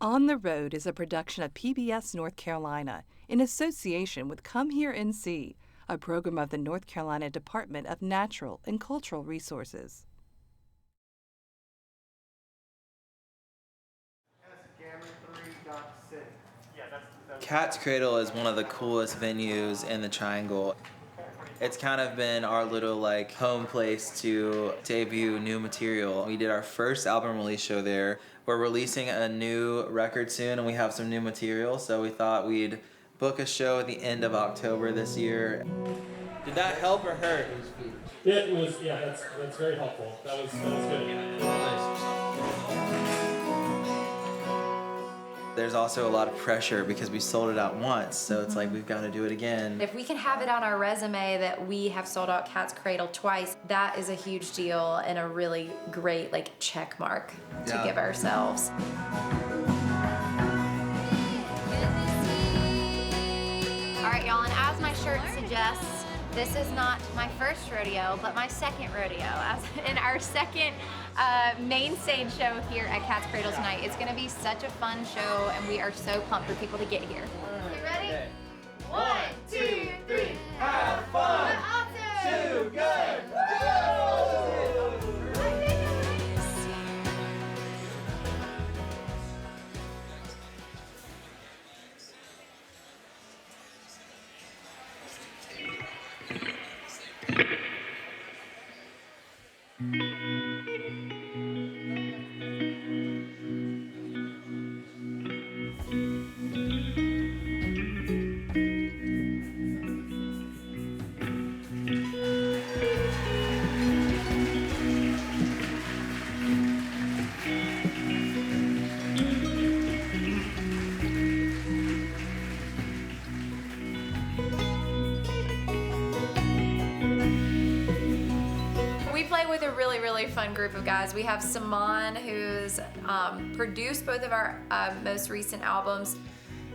On the Road is a production of PBS North Carolina in association with Come Here and See, a program of the North Carolina Department of Natural and Cultural Resources. Cat's Cradle is one of the coolest venues in the Triangle. It's kind of been our little home place to debut new material. We did our first album release show there. We're releasing a new record soon and we have some new material, so we thought we'd book a show at the end of October this year. Did that help or hurt? It was, yeah, that's very helpful. That was good. There's also a lot of pressure because we sold it out once, so it's like we've got to do it again. If we can have it on our resume that we have sold out Cat's Cradle twice, that is a huge deal and a really great check mark to give ourselves. All right, y'all, and as my shirt suggests, this is not my first rodeo, but my second rodeo. As in our second main stage show here at Cat's Cradle tonight. It's gonna be such a fun show, and we are so pumped for people to get here. You ready? Okay. 1, 2, 3, have fun! Too good! With a really fun group of guys. We have Simon, who's produced both of our most recent albums.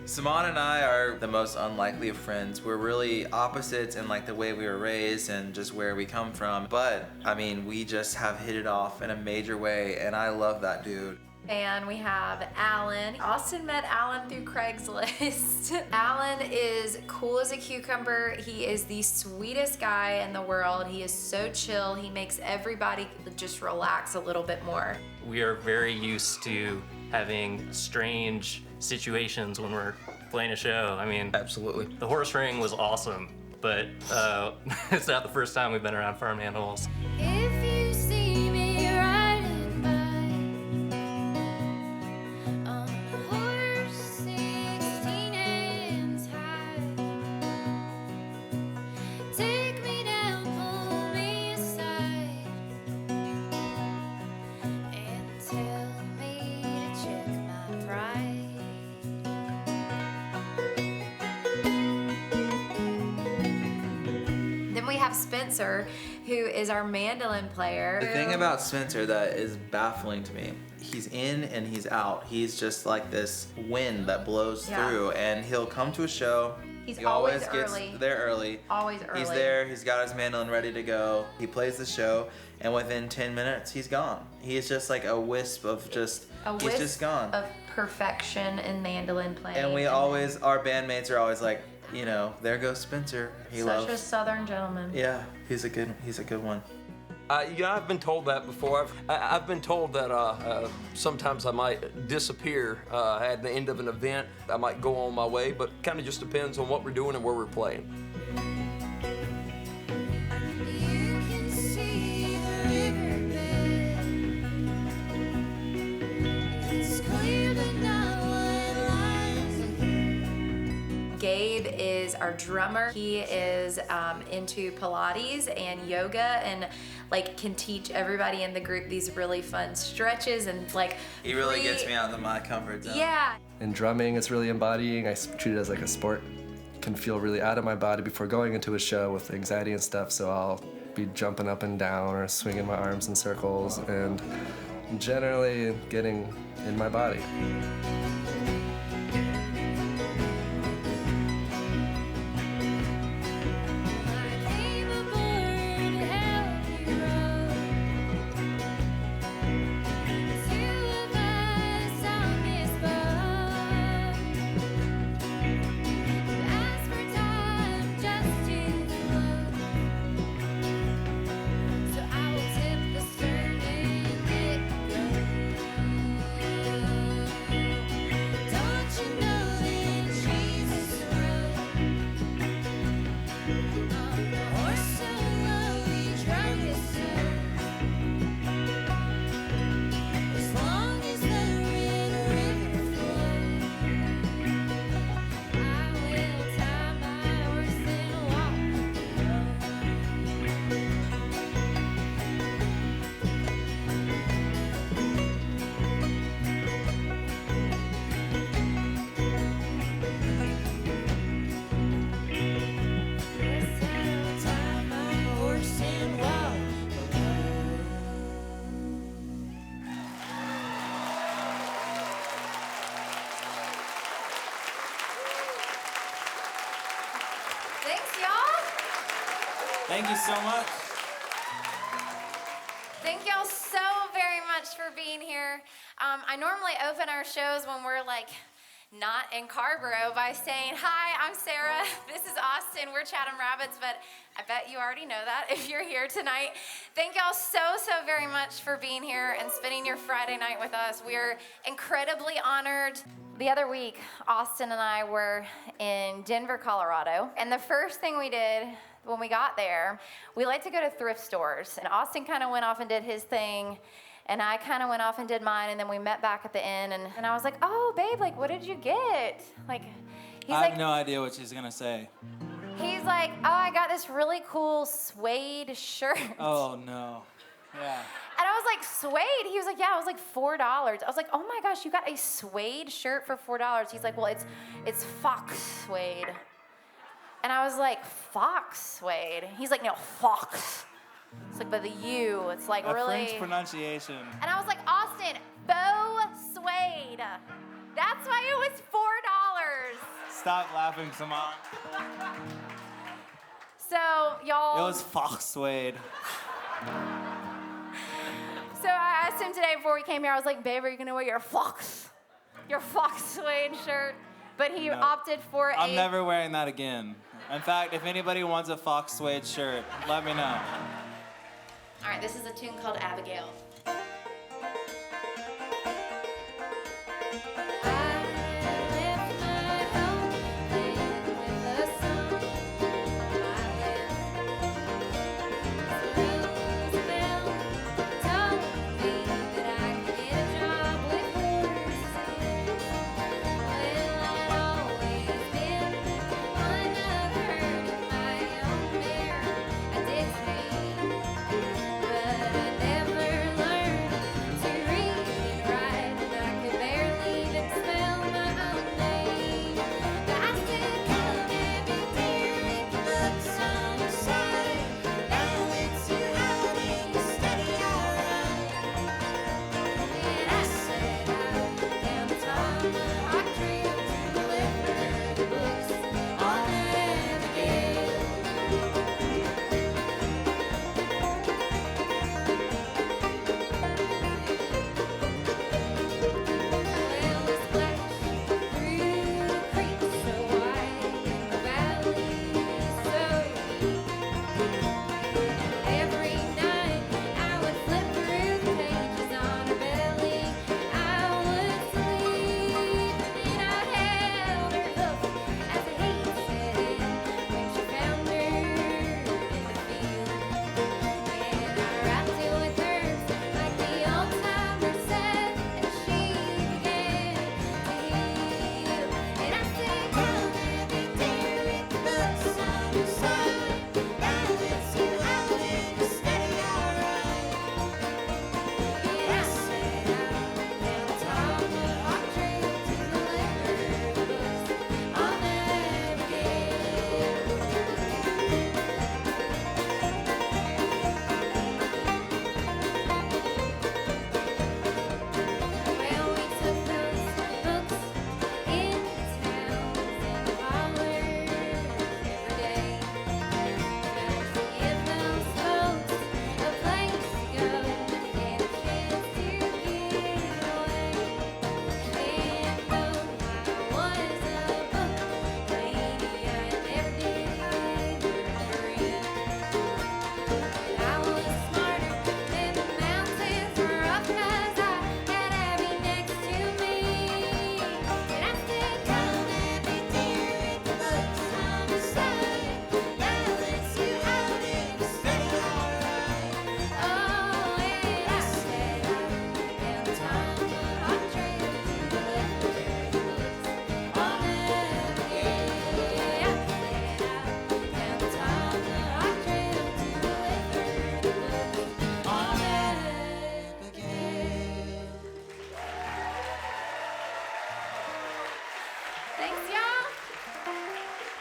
Simon and I are the most unlikely of friends. We're really opposites in the way we were raised and just where we come from. But I mean, we just have hit it off in a major way, and I love that dude. And we have Alan. Austin met Alan through Craigslist. Alan is cool as a cucumber. He is the sweetest guy in the world. He is so chill. He makes everybody just relax a little bit more. We are very used to having strange situations when we're playing a show. I mean, absolutely. The horse ring was awesome, but it's not the first time we've been around farm animals. If you see me riding by on a horse 16 inches high, take me down, pull me aside, and tell me to check my pride. Then we have Spencer, who is our mandolin player. The thing about Spencer that is baffling to me, he's in and he's out. He's just like this wind that blows through, and he'll come to a show. He's He always gets early. there early. Always early. He's there, he's got his mandolin ready to go. He plays the show, and within 10 minutes, he's gone. He is just like a wisp of just, he's just gone. Of perfection in mandolin playing. And we always, our bandmates are always like, you know, there goes Spencer. He Such loves. a southern gentleman. Yeah, he's a good one. I've been told that before. I've been told that sometimes I might disappear at the end of an event. I might go on my way, but kind of just depends on what we're doing and where we're playing. You can see the riverbed. It's clear but not what lies ahead. Gabe is our drummer. He is into Pilates and yoga and can teach everybody in the group these really fun stretches and He really gets me out of my comfort zone. Yeah. In drumming, it's really embodying. I treat it as like a sport. Can feel really out of my body before going into a show with anxiety and stuff, so I'll be jumping up and down or swinging my arms in circles and generally getting in my body. Thank you so much. Thank y'all so very much for being here. I normally open our shows when we're like not in Carrboro by saying, hi, I'm Sarah, this is Austin, we're Chatham Rabbits, but I bet you already know that if you're here tonight. Thank y'all so very much for being here and spending your Friday night with us. We're incredibly honored. The other week, Austin and I were in Denver, Colorado, and the first thing we did when we got there, we like to go to thrift stores, and Austin kind of went off and did his thing, and I kind of went off and did mine, and then we met back at the inn, and I was like, oh, babe, like, what did you get? Like, I have no idea what she's gonna say. He's like, oh, I got this really cool suede shirt. Oh, no. Yeah. And I was like, suede? He was like, yeah, it was like $4. I was like, oh my gosh, you got a suede shirt for $4. He's like, well, it's fox suede. And I was like, fox suede? He's like, no, fox. It's like by the U. It's like a really. French pronunciation. And I was like, Austin, faux suede. That's why it was $4. Stop laughing, Simone. So, y'all. It was fox suede. So I asked him today before we came here, I was like, babe, are you gonna wear your fox suede shirt? But he opted for I'm never wearing that again. In fact, if anybody wants a fox suede shirt, let me know. All right, this is a tune called Abigail.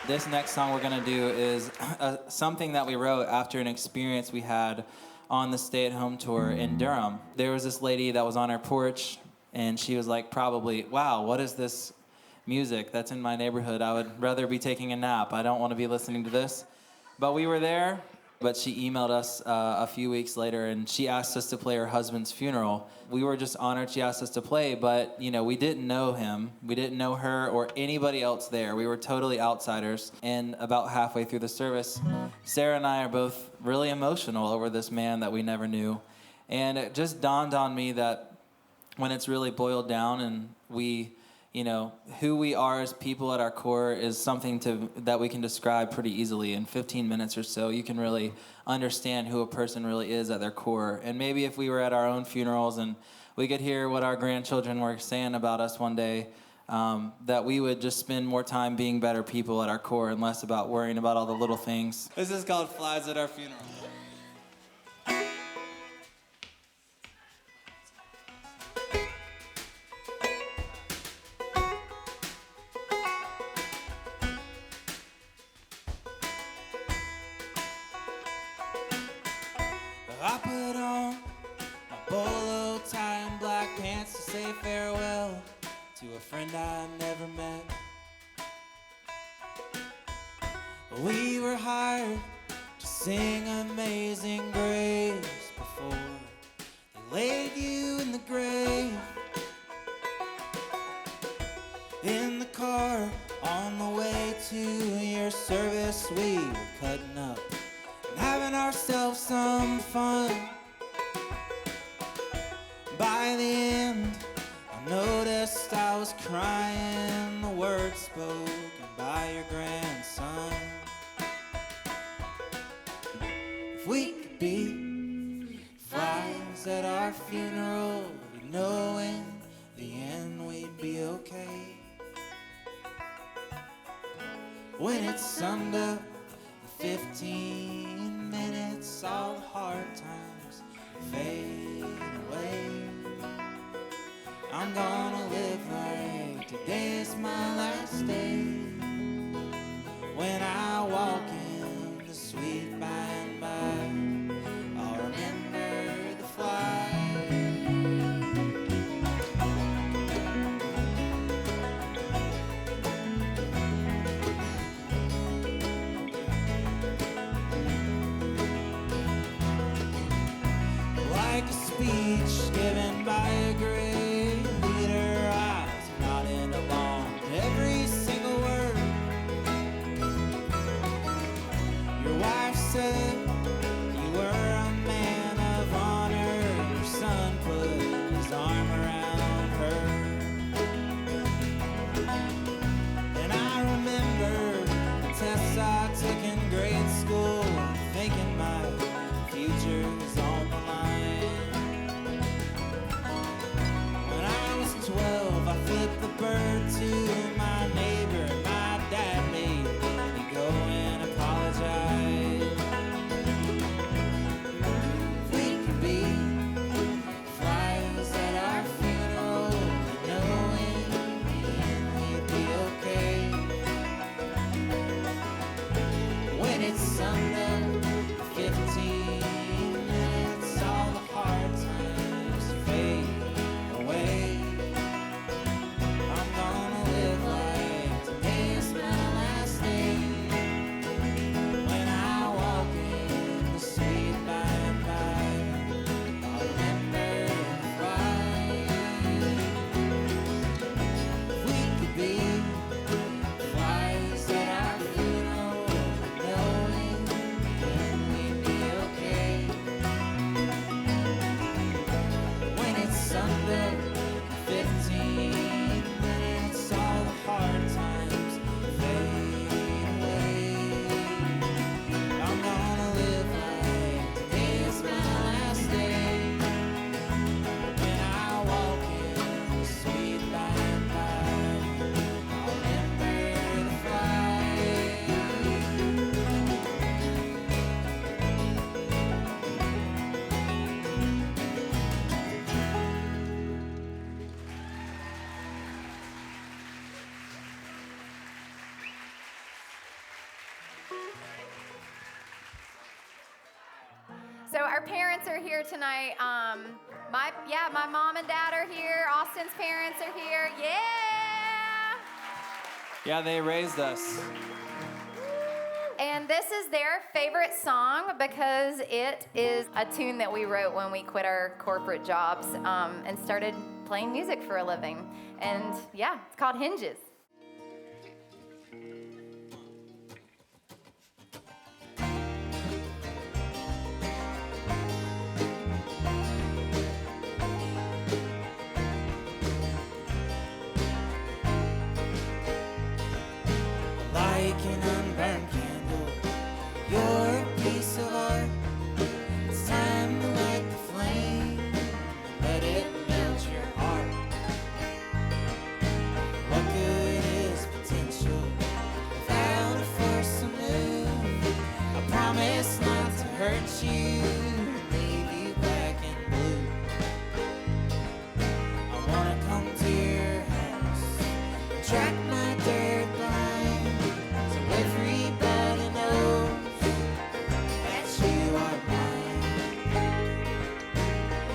This next song we're gonna do is something that we wrote after an experience we had on the stay-at-home tour in Durham. There was this lady that was on her porch, and she was like, probably, wow, what is this music that's in my neighborhood? I would rather be taking a nap. I don't want to be listening to this. But we were there, But she emailed us a few weeks later, and she asked us to play her husband's funeral. We were just honored she asked us to play, but, we didn't know him. We didn't know her or anybody else there. We were totally outsiders. And about halfway through the service, Sarah and I are both really emotional over this man that we never knew. And it just dawned on me that when it's really boiled down and we, who we are as people at our core is something that we can describe pretty easily. In 15 minutes or so, you can really understand who a person really is at their core. And maybe if we were at our own funerals and we could hear what our grandchildren were saying about us one day, that we would just spend more time being better people at our core and less about worrying about all the little things. This is called Flies at Our Funeral. I put on my bolo tie and black pants to say farewell to a friend I never met. We were hired to sing Amazing Grace before they laid you in the grave. In the car on the way to your service, we were cutting up and having ourselves some fun. By the end, I noticed I was crying the words spoken by your grandson. If we could be flies at our funeral, we know in the end we'd be okay. When it's summed up, in 15 minutes, all the hard times fade away. I'm gonna live like today's my last day. When I walk in the sweet by and by, I'll remember the fly. Like a speech given by a great leader, I was nodding along to every single word. Your wife said you were a man of honor. Your son put his arm around her. And I remember the tests I took in grade school, thinking my future's on the line. When I was 12, I flipped the bird to my neighbor, and my dad made me go and apologize. If we could be flies at our funeral, knowing we'd be okay. When it's summed up, 15 minutes, all the hard times fade away. I'm gonna live like today's my last day. When I walk in the sweet by and by, I'll remember the flies. If we could be flies at our funeral, knowing then we'd be okay. When it's summed up, 15 minutes, all the hard times fade away. I'm gonna live like today's my last day. When I walk in the sweet by and by, I'll remember the flies. So our parents are here tonight. My mom and dad are here. Austin's parents are here. Yeah. Yeah, they raised us. And And this is their favorite song because it is a tune that we wrote when we quit our corporate jobs and started playing music for a living. And yeah, it's called Hinges. Like an unburned candle, you're a piece of art. It's time to light the flame, let it melt your heart. What good is potential without a force to move? I promise not to hurt you, leave you black and blue. I wanna come to your house, track my dirt behind, so everybody knows that you are mine.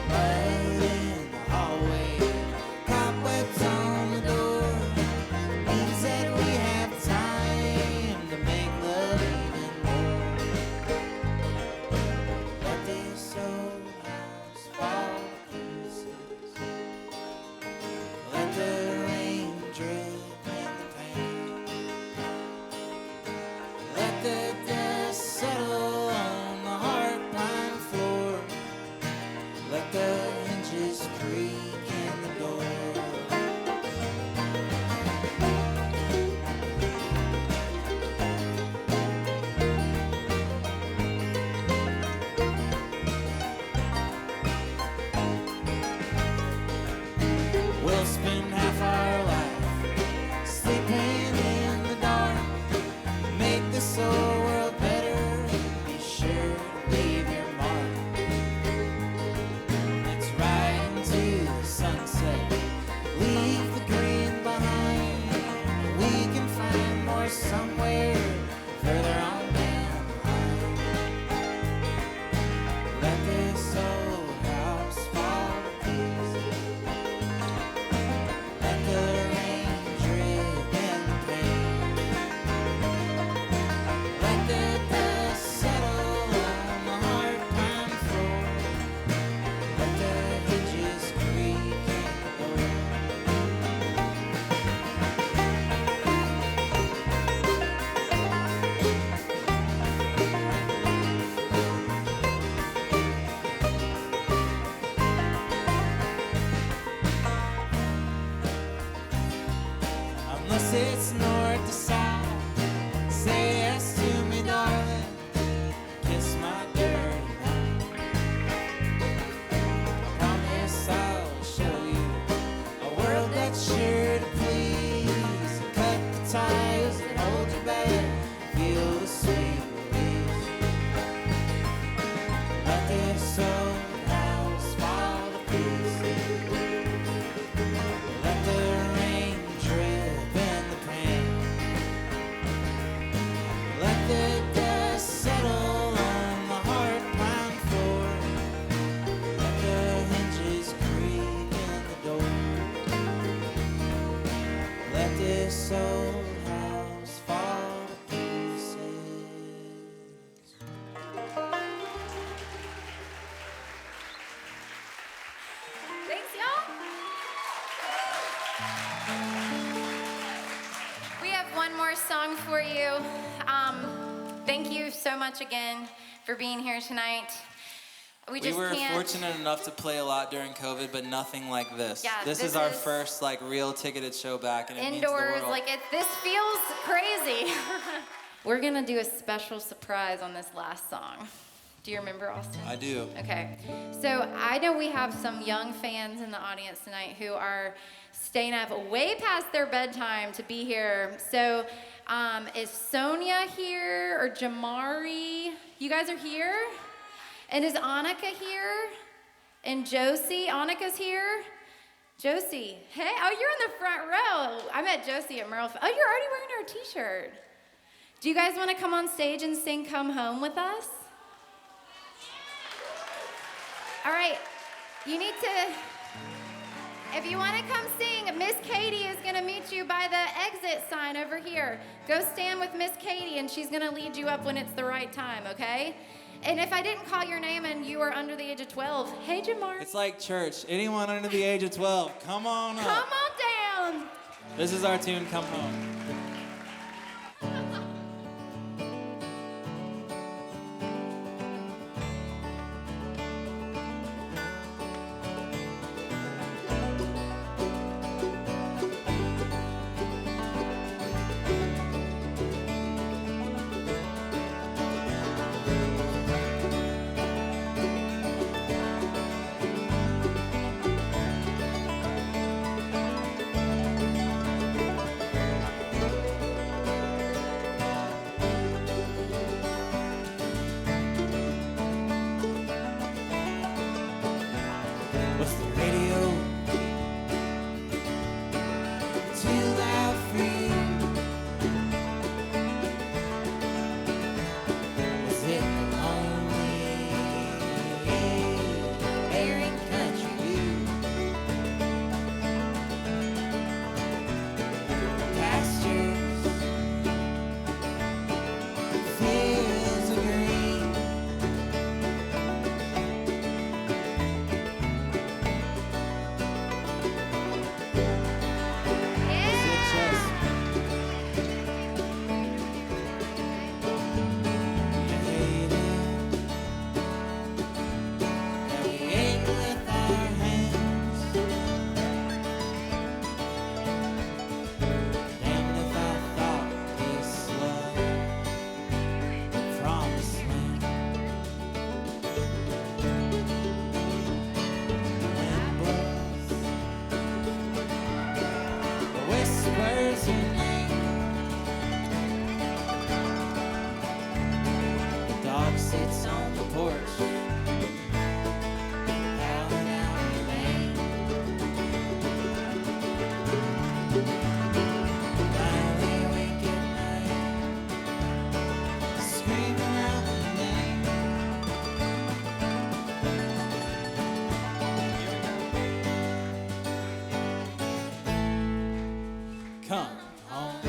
Mud in the hallway, cobwebs on the door, means that we have time to make love even more. Let this old house fall to pieces. Let the rain drip in the pain. Let the dust settle on the hard pine floor. Let the hinges creak in the door. We'll spend half our life sleeping in the dark. Make this whole world better. Be sure to leave your mark. Let's ride into the sunset. Leave the green behind. We can find more somewhere further on down the line. Let this old house fall to pieces. Let the rain drip in the pain. Let the dust settle on the hard pine floor. Let the hinges creak in the door. Unless it's north to south, say yes to me, darling. Kiss my dirty mouth. Promise I'll show you a world that's sure to please. Cut the ties that hold you back. Feel the sweet release. Let this old house fall to pieces. Let the rain drip in the pain. Let the dust settle on the hard pine floor. Let the hinges creak in the door. Let this old house fall to pieces. Thanks, y'all. We have one more song for you. Thank you so much again for being here tonight. We We just were can't. fortunate enough to play a lot during COVID, but nothing like this. Yeah, this this is our is first like real ticketed show back, and it means the Indoors, world. like this feels crazy. We're gonna do a special surprise on this last song. Do you remember, Austin? I do. Okay, so I know we have some young fans in the audience tonight who are staying up way past their bedtime to be here. So is Sonia here or Jamari? You guys are here? And is Annika here? And Josie? Annika's here? Josie, hey, oh, you're in the front row. I met Josie at Merle. Oh, you're already wearing her t-shirt. Do you guys want to come on stage and sing Come Home with us? All right, you need to, if you want to come sing, Miss Katie is going to meet you by the exit. exit sign over here. Go stand with Miss Katie, and she's going to lead you up when it's the right time, okay? And if I didn't call your name and you are under the age of 12, hey, Jamar. It's like church. Anyone under the age of 12, come on up. Come on down. This is our tune, Come Home. What's the radio? Too loud for you. Was it the lonely airing country view? Pastures, fields of green. Whispers your name. The dog sits on the porch, howling out your name. Finally wake at night, screaming out your name. Come home.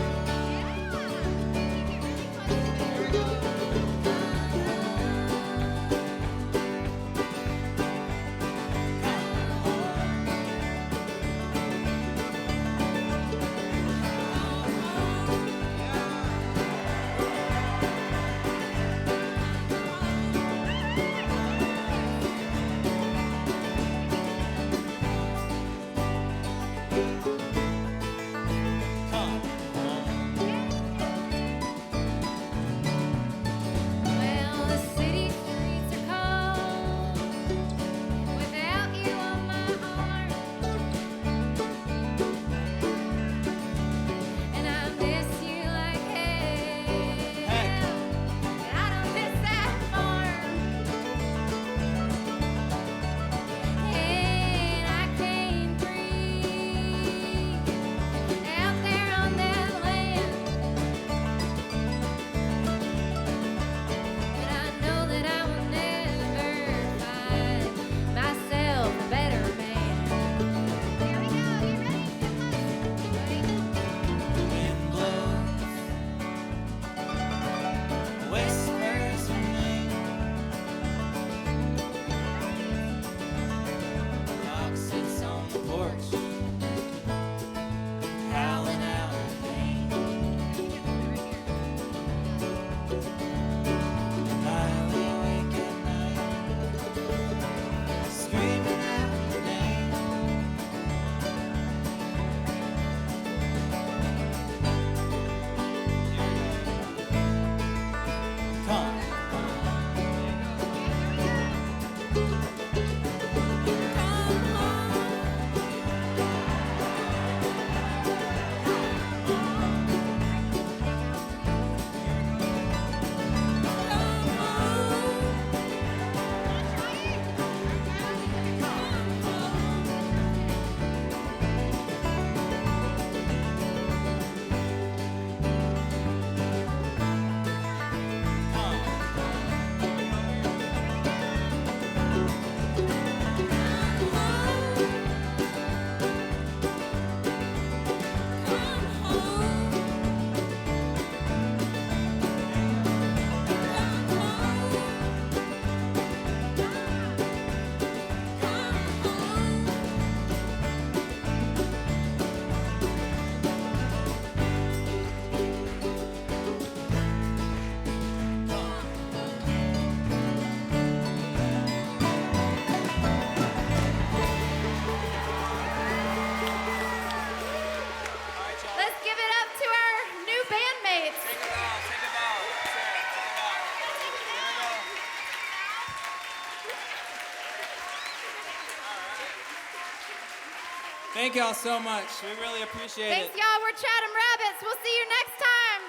Come home. Thank y'all so much. We really appreciate it. Thanks, y'all. We're Chatham Rabbits. We'll see you next time.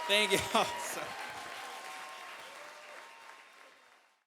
Thank you.